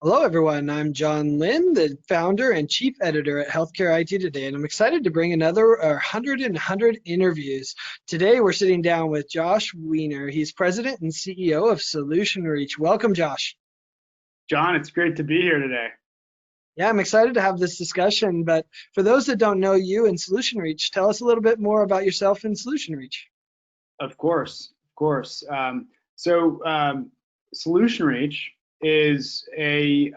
Hello, everyone. I'm John Lynn, the founder and chief editor at Healthcare IT Today, and I'm excited to bring another 100 interviews. Today, we're sitting down with Josh Weiner. He's president and CEO of Solutionreach. Welcome, Josh. John, it's great to be here today. Yeah, I'm excited to have this discussion, but for those that don't know you and Solutionreach, tell us a little bit more about yourself and Solutionreach. Of course, of course. Solutionreach is a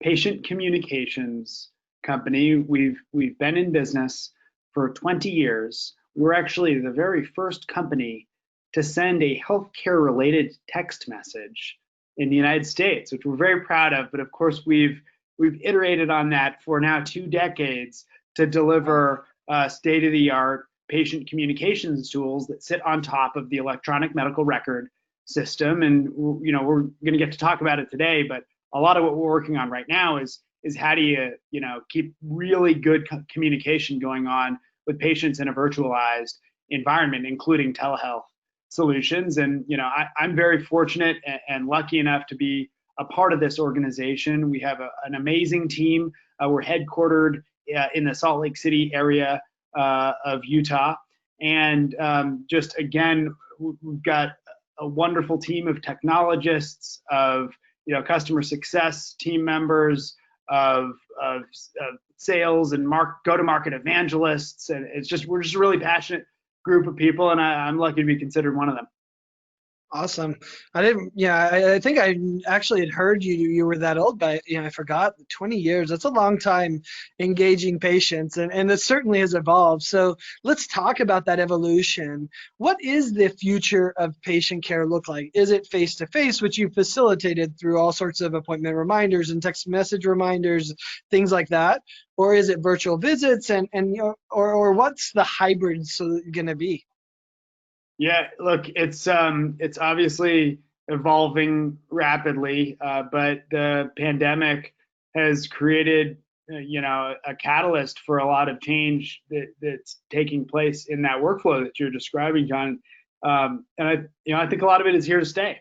patient communications company. We've been in business for 20 years. We're actually the very first company to send a healthcare-related text message in the United States, which we're very proud of. But of course, we've iterated on that for now 2 decades to deliver state-of-the-art patient communications tools that sit on top of the electronic medical record system. And we're going to get to talk about it today, but a lot of what we're working on right now is how do you keep really good communication going on with patients in a virtualized environment, including telehealth solutions. And I'm very fortunate and lucky enough to be a part of this organization. We have an amazing team. We're headquartered in the Salt Lake City area of Utah. And just again, we've got a wonderful team of technologists, of customer success team members, of sales and go-to-market evangelists, and we're just a really passionate group of people, and I'm lucky to be considered one of them. Awesome. I think I actually had heard you were that old, but I forgot 20 years. That's a long time engaging patients, and it certainly has evolved. So let's talk about that evolution. What is the future of patient care look like? Is it face-to-face, which you facilitated through all sorts of appointment reminders and text message reminders, things like that? Or is it virtual visits or what's the hybrid going to be? Yeah, look, it's obviously evolving rapidly, but the pandemic has created, a catalyst for a lot of change that's taking place in that workflow that you're describing, John. And I think a lot of it is here to stay.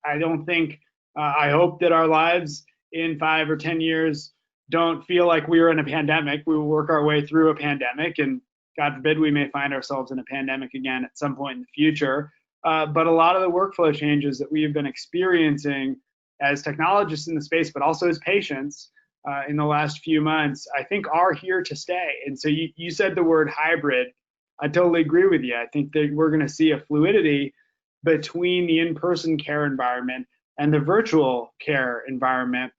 I don't think, I hope that our lives in 5 or 10 years don't feel like we are in a pandemic. We will work our way through a pandemic, and God forbid we may find ourselves in a pandemic again at some point in the future. But a lot of the workflow changes that we have been experiencing as technologists in the space, but also as patients in the last few months, I think are here to stay. And so you said the word hybrid. I totally agree with you. I think that we're going to see a fluidity between the in-person care environment and the virtual care environment.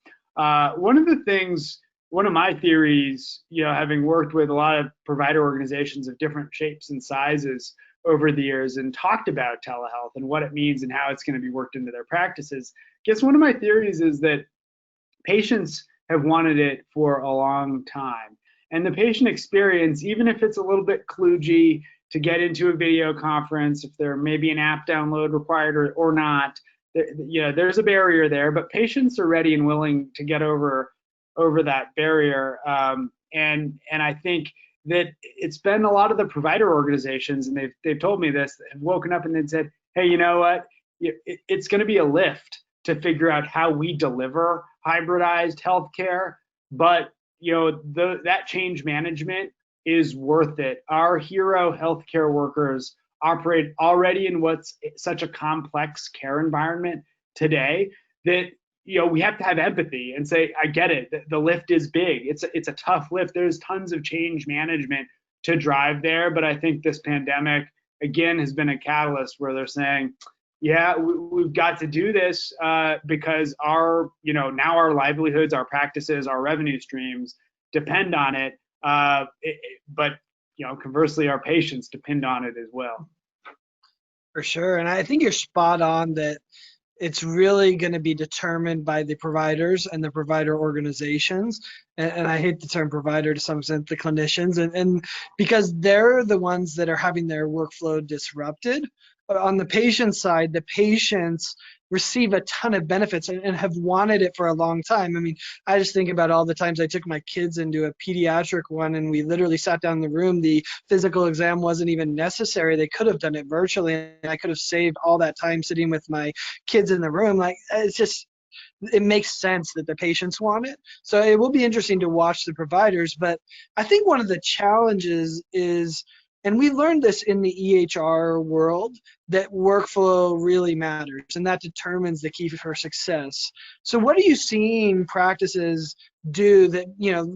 One of my theories, having worked with a lot of provider organizations of different shapes and sizes over the years and talked about telehealth and what it means and how it's going to be worked into their practices, I guess one of my theories is that patients have wanted it for a long time. And the patient experience, even if it's a little bit kludgy to get into a video conference, if there may be an app download required or not, there's a barrier there, but patients are ready and willing to get over that barrier. And I think that it's been a lot of the provider organizations, and they've told me this, have woken up and then said, hey, you know what? It's going to be a lift to figure out how we deliver hybridized healthcare, but that change management is worth it. Our hero healthcare workers operate already in what's such a complex care environment today that we have to have empathy and say, I get it. The lift is big. It's a tough lift. There's tons of change management to drive there. But I think this pandemic, again, has been a catalyst where they're saying, yeah, we've got to do this because now our livelihoods, our practices, our revenue streams depend on it. But conversely, our patients depend on it as well. For sure. And I think you're spot on that it's really going to be determined by the providers and the provider organizations. And I hate the term provider to some extent, the clinicians, and because they're the ones that are having their workflow disrupted. But on the patient side, the patients receive a ton of benefits and have wanted it for a long time. I mean, I just think about all the times I took my kids into a pediatric one and we literally sat down in the room. The physical exam wasn't even necessary. They could have done it virtually, and I could have saved all that time sitting with my kids in the room. Like, it's just, it makes sense that the patients want it. So it will be interesting to watch the providers. But I think one of the challenges is, and we learned this in the EHR world, that workflow really matters and that determines the key for success. So what are you seeing practices do that,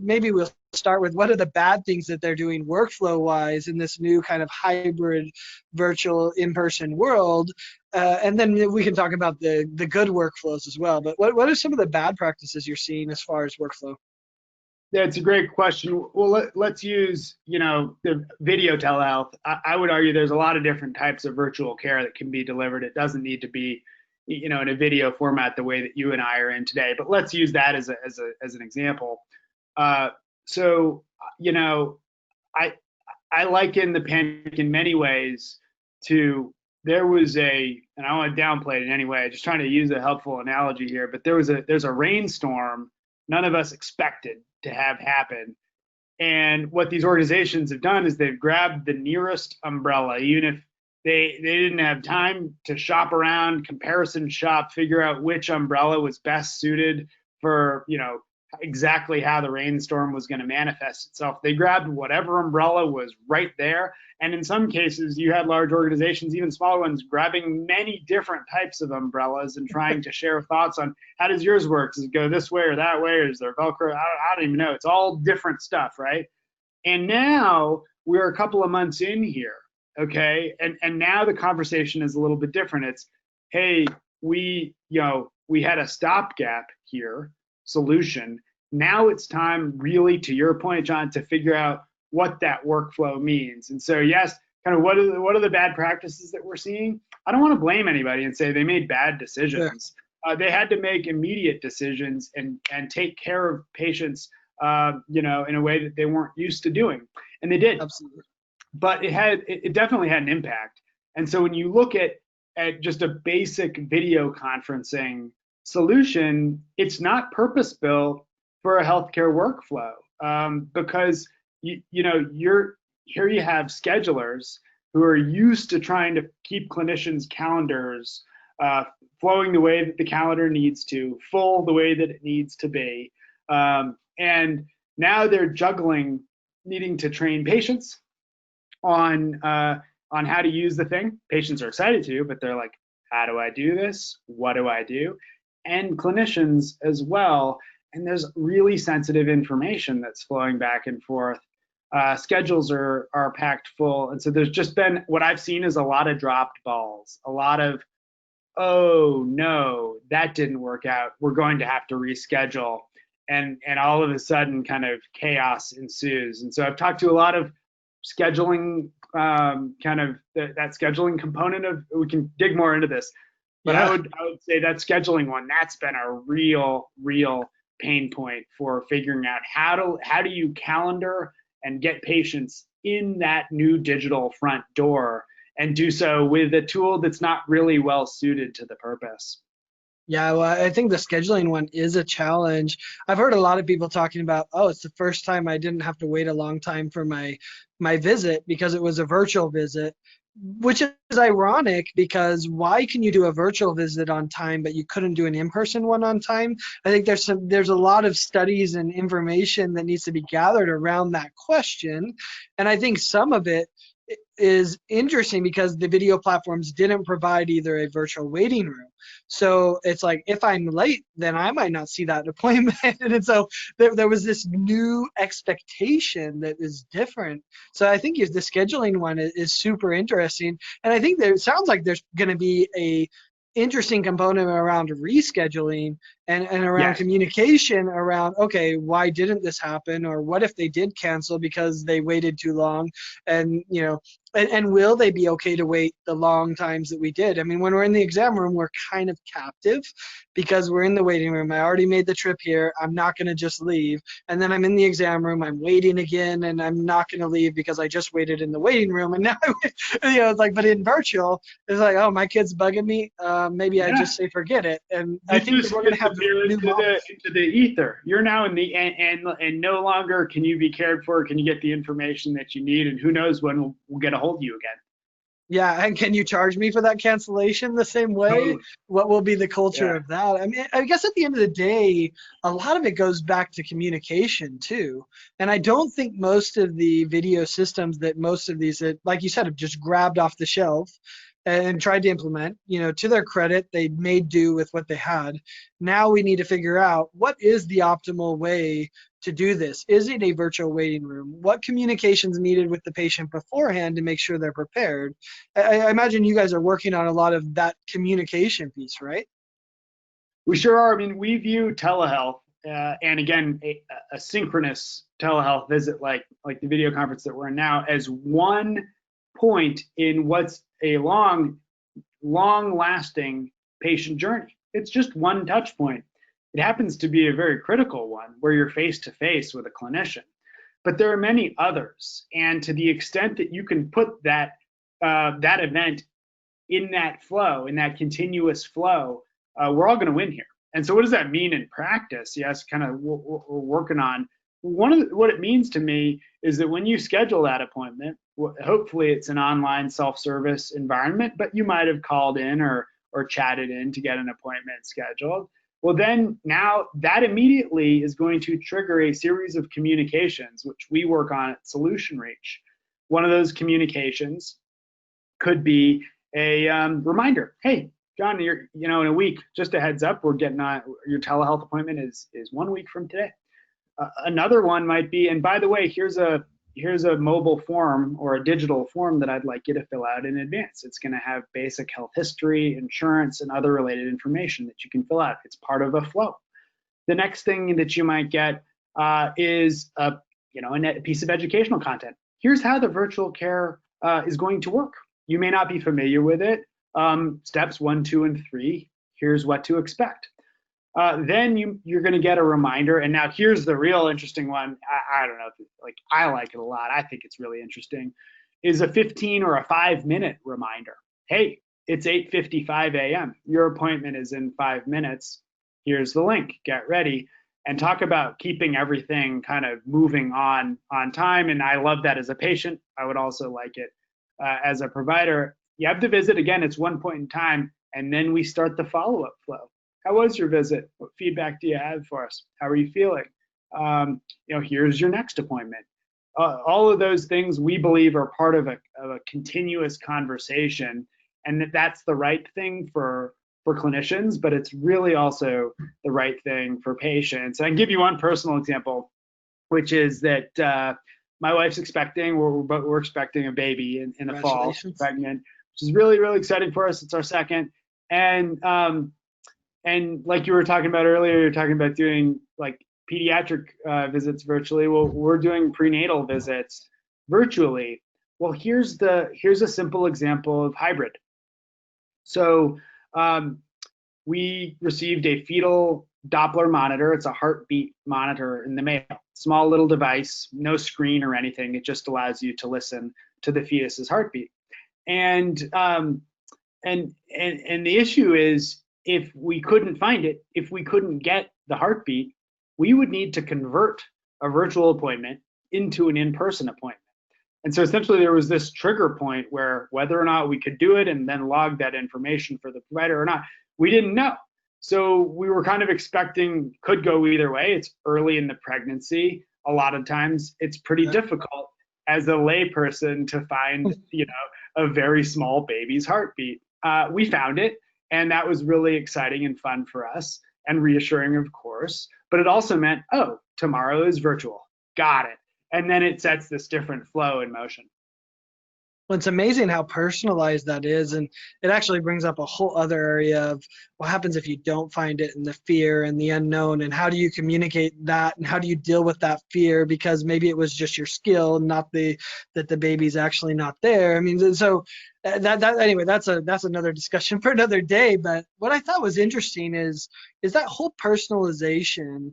maybe we'll start with, what are the bad things that they're doing workflow wise in this new kind of hybrid virtual in-person world? And then we can talk about the good workflows as well. But what are some of the bad practices you're seeing as far as workflow? Yeah, it's a great question. Well, let's use, the video telehealth. I would argue there's a lot of different types of virtual care that can be delivered. It doesn't need to be, in a video format the way that you and I are in today. But let's use that as an example. So, I liken the pandemic in many ways to, there's a, and I don't want to downplay it in any way, just trying to use a helpful analogy here, but there's a rainstorm none of us expected to have happen. And what these organizations have done is they've grabbed the nearest umbrella, even if they didn't have time to shop around, comparison shop, figure out which umbrella was best suited for, exactly how the rainstorm was going to manifest itself. They grabbed whatever umbrella was right there. And in some cases, you had large organizations, even smaller ones, grabbing many different types of umbrellas and trying to share thoughts on, how does yours work? Does it go this way or that way? Or is there Velcro? I don't even know. It's all different stuff, right? And now we're a couple of months in here, okay? And now the conversation is a little bit different. It's, hey, we had a stopgap here, solution. Now it's time, really, to your point, John, to figure out what that workflow means. And so, yes, kind of what are the bad practices that we're seeing? I don't want to blame anybody and say they made bad decisions. Sure. They had to make immediate decisions and take care of patients, in a way that they weren't used to doing, and they did. Absolutely. But it definitely had an impact. And so when you look at just a basic video conferencing solution, it's not purpose built for a healthcare workflow, because here you have schedulers who are used to trying to keep clinicians' calendars flowing the way that the calendar needs to, full the way that it needs to be, and now they're juggling needing to train patients on how to use the thing. Patients are excited to, but they're like, how do I do this? What do I do? And clinicians as well. And there's really sensitive information that's flowing back and forth. Schedules are packed full. And so there's just been, what I've seen is a lot of dropped balls, a lot of, oh no, that didn't work out. We're going to have to reschedule. And all of a sudden kind of chaos ensues. And so I've talked to a lot of scheduling, kind of that scheduling component of, we can dig more into this, but yeah. I would say that scheduling one, that's been a real pain point for figuring out how do you calendar and get patients in that new digital front door, and do so with a tool that's not really well suited to the purpose. Yeah, well, I think the scheduling one is a challenge. I've heard a lot of people talking about, oh, it's the first time I didn't have to wait a long time for my visit because it was a virtual visit, which is ironic, because why can you do a virtual visit on time but you couldn't do an in-person one on time? I think there's a lot of studies and information that needs to be gathered around that question, and I think some of it is interesting because the video platforms didn't provide either a virtual waiting room. So it's like, if I'm late, then I might not see that appointment. And so there was this new expectation that is different. So I think the scheduling one is super interesting. And I think it sounds like there's going to be a interesting component around rescheduling and around communication around, okay, why didn't this happen? Or what if they did cancel because they waited too long? And, and will they be okay to wait the long times that we did? I mean, when we're in the exam room, we're kind of captive because we're in the waiting room. I already made the trip here. I'm not going to just leave. And then I'm in the exam room. I'm waiting again, and I'm not going to leave because I just waited in the waiting room. And now, it's like, but in virtual, it's like, oh, my kid's bugging me. Maybe I just say forget it. And I think that we're going to have into the ether. You're now in the and no longer can you be cared for. Can you get the information that you need? And who knows when we'll get a hold of you again? Yeah, and can you charge me for that cancellation the same way? Totally. What will be the culture Yeah. of that? I mean, I guess at the end of the day, a lot of it goes back to communication too. And I don't think most of the video systems that most of these, that, like you said, have just grabbed off the shelf and tried to implement, to their credit, they made do with what they had. Now we need to figure out what is the optimal way to do this. Is it a virtual waiting room? What communications needed with the patient beforehand to make sure they're prepared? I imagine you guys are working on a lot of that communication piece, right? We sure are. I mean, we view telehealth, and again, a synchronous telehealth visit, like the video conference that we're in now, as one point in what's a long-lasting patient journey. It's just one touch point. It happens to be a very critical one where you're face to face with a clinician, but there are many others. And to the extent that you can put that event in that flow, in that continuous flow, we're all going to win here. And so, what does that mean in practice? Yes, kind of what we're working on. What it means to me is that when you schedule that appointment, hopefully it's an online self-service environment, but you might have called in or chatted in to get an appointment scheduled. Well, then now that immediately is going to trigger a series of communications, which we work on at Solutionreach. One of those communications could be a reminder. Hey, John, in a week, just a heads up, we're getting on your telehealth appointment is 1 week from today. Another one might be, and by the way, here's a mobile form or a digital form that I'd like you to fill out in advance. It's going to have basic health history, insurance, and other related information that you can fill out. It's part of a flow. The next thing that you might get is a piece of educational content. Here's how the virtual care is going to work. You may not be familiar with it. Steps 1, 2, and 3. Here's what to expect. Then you're going to get a reminder. And now here's the real interesting one. I don't know, I like it a lot. I think it's really interesting. Is a 15 or a 5-minute reminder. Hey, it's 8:55 a.m. Your appointment is in 5 minutes. Here's the link. Get ready. And talk about keeping everything kind of moving on time. And I love that as a patient. I would also like it as a provider. You have the visit again. It's one point in time, and then we start the follow-up flow. How was your visit? What feedback do you have for us? How are you feeling? Here's your next appointment. All of those things we believe are part of a continuous conversation, and that's the right thing for clinicians, but it's really also the right thing for patients. And I can give you one personal example, which is that my wife's expecting, we're expecting a baby in the fall, pregnant, which is really, really exciting for us. It's our second. And like you were talking about earlier, you're talking about doing like pediatric visits virtually. Well, we're doing prenatal visits virtually. Well, here's a simple example of hybrid. So we received a fetal Doppler monitor. It's a heartbeat monitor in the mail. Small little device, no screen or anything. It just allows you to listen to the fetus's heartbeat. And the issue is, if we couldn't find it, if we couldn't get the heartbeat, we would need to convert a virtual appointment into an in-person appointment. And so essentially there was this trigger point where whether or not we could do it and then log that information for the provider or not, we didn't know. So we were kind of expecting could go either way. It's early in the pregnancy. A lot of times it's pretty difficult as a layperson to find, a very small baby's heartbeat. We found it, and that was really exciting and fun for us and reassuring, of course. But it also meant, oh, tomorrow is virtual. Got it. And then it sets this different flow in motion. Well, it's amazing how personalized that is. And it actually brings up a whole other area of what happens if you don't find it, and the fear and the unknown, and how do you communicate that, and how do you deal with that fear, because maybe it was just your skill, not that the baby's actually not there. I mean, so that anyway, that's another discussion for another day. But what I thought was interesting is that whole personalization.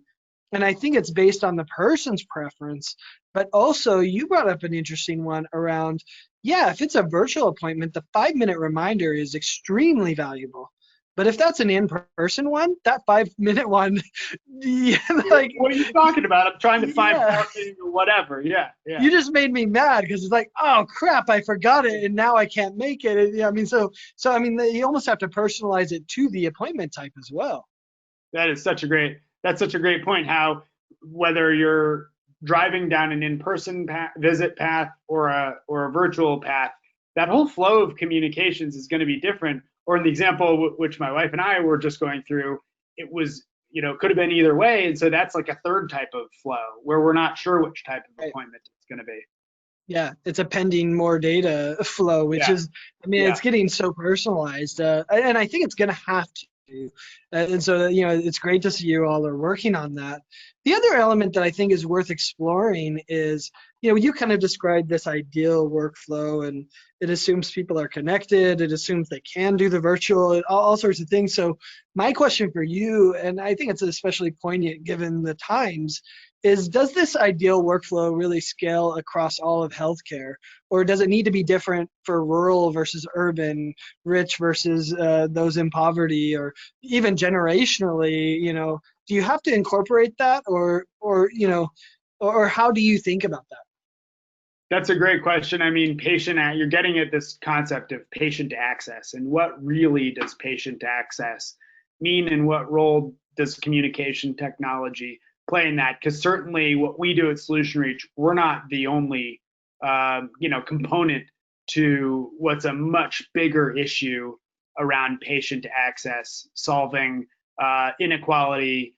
And I think it's based on the person's preference, but also you brought up an interesting one around, yeah, if it's a virtual appointment, the 5-minute reminder is extremely valuable. But if that's an in-person one, that 5 minute one, yeah, like, What are you talking about? I'm trying to find yeah, parking or whatever. Yeah, yeah. you just made me mad because it's like, oh crap, I forgot it and now I can't make it. And, yeah, I mean, so I mean, you almost have to personalize it to the appointment type as well. That's such a great point. How whether you're driving down an in-person visit path or a virtual path, that whole flow of communications is going to be different. Or in the example which my wife and I were just going through, it was, could have been either way, and so that's like a third type of flow where we're not sure which type of Right. appointment it's going to be. Yeah, it's a pending more data flow, which Yeah, is, I mean, yeah. it's getting so personalized, and I think it's going to have to. And so, it's great to see you all are working on that. The other element that I think is worth exploring is, you kind of described this ideal workflow, and it assumes people are connected. It assumes they can do the virtual, all sorts of things. So my question for you, and I think it's especially poignant given the times, is does this ideal workflow really scale across all of healthcare, or does it need to be different for rural versus urban, rich versus those in poverty, or even generationally? Do you have to incorporate that, or how do you think about that? That's a great question. I mean, you're getting at this concept of patient access, and what really does patient access mean, and what role does communication technology play in that? Because certainly, what we do at SolutionReach, we're not the only, component to what's a much bigger issue around patient access, solving inequality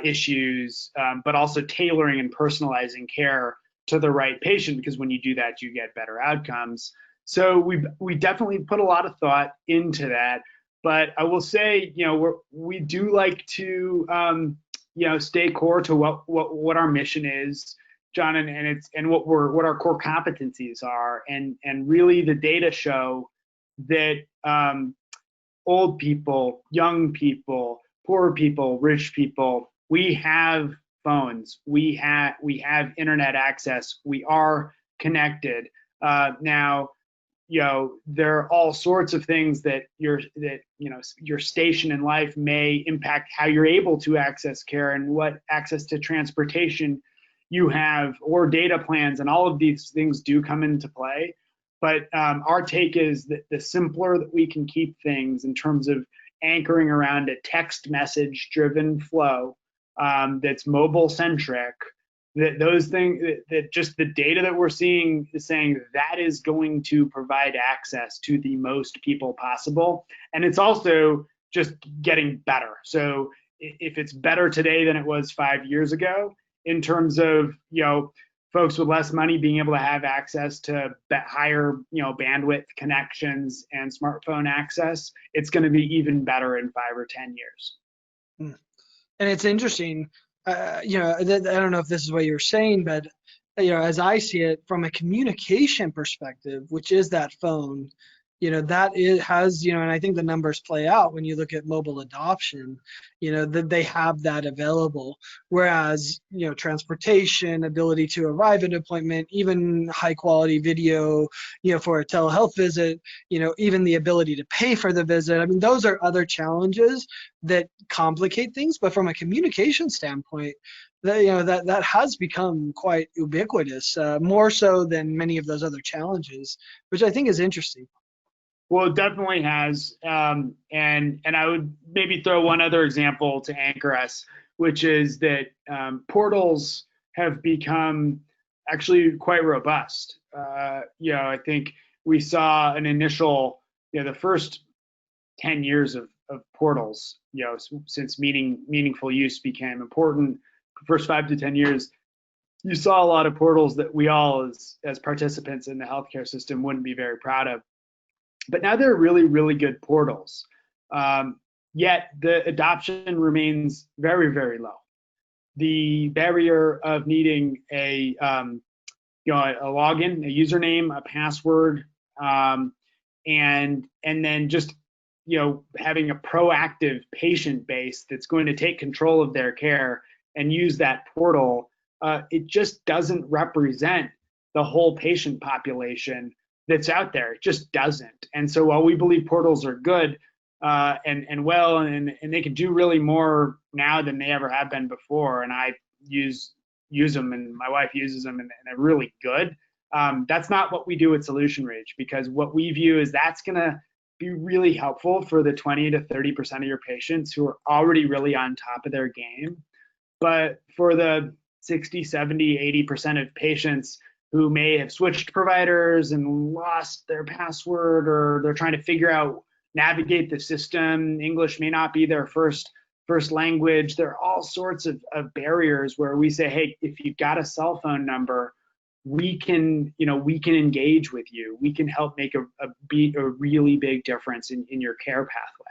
issues, but also tailoring and personalizing care to the right patient, because when you do that, you get better outcomes. So we definitely put a lot of thought into that. But I will say, we do like to stay core to what our mission is, John, and what our core competencies are, and really the data show that old people, young people, poor people, rich people, we have phones, we have internet access, we are connected. Now, there are all sorts of things that your station in life may impact how you're able to access care, and what access to transportation you have, or data plans, and all of these things do come into play. But our take is that the simpler that we can keep things in terms of anchoring around a text message driven flow, that's mobile centric, that those things, that just the data that we're seeing is saying that is going to provide access to the most people possible. And it's also just getting better. So if it's better today than it was 5 years ago, in terms of, folks with less money being able to have access to higher, bandwidth connections and smartphone access, it's going to be even better in 5 or 10 years. Hmm. And it's interesting, I don't know if this is what you're saying, but as I see it from a communication perspective, which is that phone, that it has, and I think the numbers play out when you look at mobile adoption, that they have that available. Whereas, transportation, ability to arrive at an appointment, even high quality video, for a telehealth visit, even the ability to pay for the visit. I mean, those are other challenges that complicate things. But from a communication standpoint, that has become quite ubiquitous, more so than many of those other challenges, which I think is interesting. Well, it definitely has, and I would maybe throw one other example to anchor us, which is that portals have become actually quite robust. I think we saw an initial, the first 10 years of portals, since meaningful use became important. The first 5 to 10 years, you saw a lot of portals that we all, as participants in the healthcare system, wouldn't be very proud of. But now they're really, really good portals. Yet the adoption remains very, very low. The barrier of needing a login, a username, a password, and then just having a proactive patient base that's going to take control of their care and use that portal, it just doesn't represent the whole patient population that's out there. It just doesn't. And so while we believe portals are good, and well, and they can do really more now than they ever have been before. And I use them, and my wife uses them, and they're really good. That's not what we do at Solutionreach, because what we view is that's going to be really helpful for the 20 to 30% of your patients who are already really on top of their game. But for the 60, 70, 80% of patients who may have switched providers and lost their password, or they're trying to figure out, navigate the system, English may not be their first language. There are all sorts of barriers where we say, hey, if you've got a cell phone number, we can engage with you. We can help make a really big difference in your care pathway.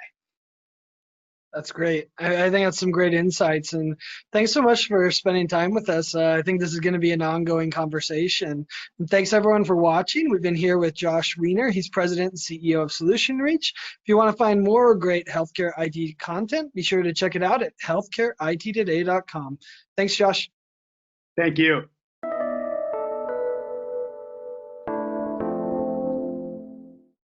That's great. I think that's some great insights. And thanks so much for spending time with us. I think this is going to be an ongoing conversation. And thanks everyone for watching. We've been here with Josh Weiner. He's president and CEO of Solutionreach. If you want to find more great healthcare IT content, be sure to check it out at healthcareittoday.com. Thanks, Josh. Thank you.